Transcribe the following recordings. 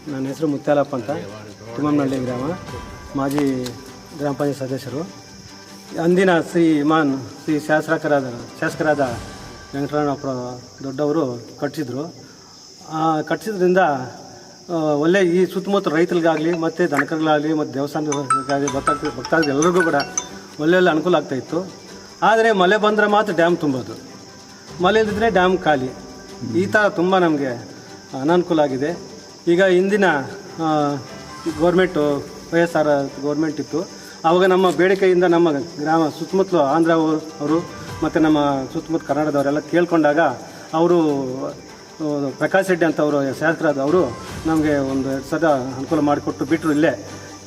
ನನ್ನ ಹೆಸರು ಮುತ್ಯಾಲಪ್ಪ ಅಂತ, ತಿಮ್ಮನಹಳ್ಳಿ ಗ್ರಾಮ, ಮಾಜಿ ಗ್ರಾಮ ಪಂಚಾಯತ್ ಸದಸ್ಯರು. ಅಂದಿನ ಶ್ರೀ ಶಾಸಕರಾದ ವೆಂಕಟರಮಣಪ್ಪ ದೊಡ್ಡವರು ಕಟ್ಟಿಸಿದ್ರು. ಕಟ್ಟಿಸಿದ್ರಿಂದ ಒಳ್ಳೆ ಈ ಸುತ್ತಮುತ್ತ ರೈತರಿಗಾಗಲಿ ಮತ್ತು ದನಕರುಗಳಾಗಲಿ ಮತ್ತು ದೇವಸ್ಥಾನಗಳಿಗಾಗಲಿ ಭಕ್ತಾದಿಗಳು ಎಲ್ಲರಿಗೂ ಕೂಡ ಒಳ್ಳೆ ಅನುಕೂಲ ಆಗ್ತಾಯಿತ್ತು. ಆದರೆ ಮಳೆ ಬಂದರೆ ಮಾತ್ರ ಡ್ಯಾಮ್ ತುಂಬೋದು, ಮಳೆ ಇದ್ದಿದ್ರೆ ಡ್ಯಾಮ್ ಖಾಲಿ. ಈ ಥರ ತುಂಬ ನಮಗೆ ಅನಾನುಕೂಲ ಆಗಿದೆ. ಈಗ ಇಂದಿನ ಗೌರ್ಮೆಂಟು YSR ಗೌರ್ಮೆಂಟ್ ಇತ್ತು, ಆವಾಗ ನಮ್ಮ ಬೇಡಿಕೆಯಿಂದ ನಮ್ಮ ಗ್ರಾಮ ಸುತ್ತಮುತ್ತಲು ಆಂಧ್ರ ಅವರು ಮತ್ತು ನಮ್ಮ ಸುತ್ತಮುತ್ತ ಕರ್ನಾಟಕದವರೆಲ್ಲ ಕೇಳ್ಕೊಂಡಾಗ ಅವರು ಪ್ರಕಾಶ್ ರೆಡ್ಡಿ ಅಂತ ಅವರು ಶಾಸಕರಾದವರು ನಮಗೆ ಒಂದು 2 ಸಲ ಅನುಕೂಲ ಮಾಡಿಕೊಟ್ಟು ಬಿಟ್ಟರು.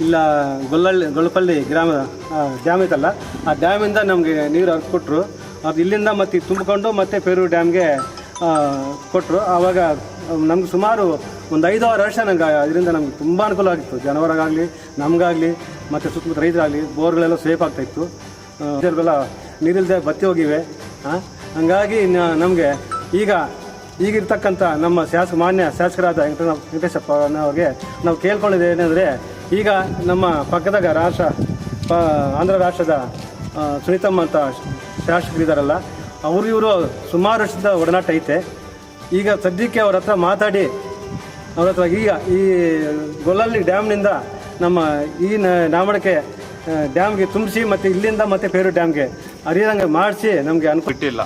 ಇಲ್ಲ ಗೊಲ್ಲಪಳ್ಳಿ ಗ್ರಾಮ ಡ್ಯಾಮ್ ಐತಲ್ಲ, ಆ ಡ್ಯಾಮಿಂದ ನಮಗೆ ನೀರು ಹರಿಸ್ಕೊಟ್ರು. ಅದು ಇಲ್ಲಿಂದ ಮತ್ತು ತುಂಬಿಕೊಂಡು ಮತ್ತು ಪೇರೂರು ಡ್ಯಾಮ್ಗೆ ಕೊಟ್ಟರು. ಆವಾಗ ನಮ್ಗೆ ಸುಮಾರು ಒಂದು 5-6 ವರ್ಷ ಅದರಿಂದ ನಮ್ಗೆ ತುಂಬ ಅನುಕೂಲ ಆಗಿತ್ತು. ಜನವರಿಗಾಗಲಿ ನಮಗಾಗಲಿ ಮತ್ತು ಸುತ್ತಮುತ್ತ ರೈತರಾಗಲಿ ಬೋರ್ಗಳೆಲ್ಲ ಸೇಫ್ ಆಗ್ತಾಯಿತ್ತು. ಇದೆಲ್ಲ ನೀರಿಲ್ಲದೆ ಬತ್ತಿ ಹೋಗಿವೆ. ಹಂಗಾಗಿ ನಮಗೆ ಈಗಿರ್ತಕ್ಕಂಥ ನಮ್ಮ ಮಾನ್ಯ ಶಾಸಕರಾದ ವೆಂಕಟೇಶಪ್ಪ ಅವ್ರಿಗೆ ನಾವು ಕೇಳ್ಕೊಳ್ಳೋದು ಏನೆಂದರೆ, ಈಗ ನಮ್ಮ ಪಕ್ಕದಾಗ ಆಂಧ್ರ ರಾಷ್ಟ್ರದ ಸುನೀತಮ್ಮ ಅಂತ ಶಾಸಕರಿದ್ದಾರಲ್ಲ, ಇವರು ಸುಮಾರು ವರ್ಷದ ಒಡನಾಟ ಐತೆ. ಈಗ ಸದ್ಯಕ್ಕೆ ಅವ್ರ ಹತ್ರ ಮಾತಾಡಿ ಈಗ ಈ ಗೊಲ್ಲಳ್ಳಿ ಡ್ಯಾಮ್ನಿಂದ ನಮ್ಮ ಈ ನಾಮಡಕೆ ಡ್ಯಾಮ್ಗೆ ತುಂಬಿಸಿ ಮತ್ತು ಇಲ್ಲಿಂದ ಮತ್ತು ಪೇರೂರು ಡ್ಯಾಮ್ಗೆ ಹರಿಯಂಗೆ ಮಾಡಿಸಿ ನಮಗೆ ಅನುಕೂಲ.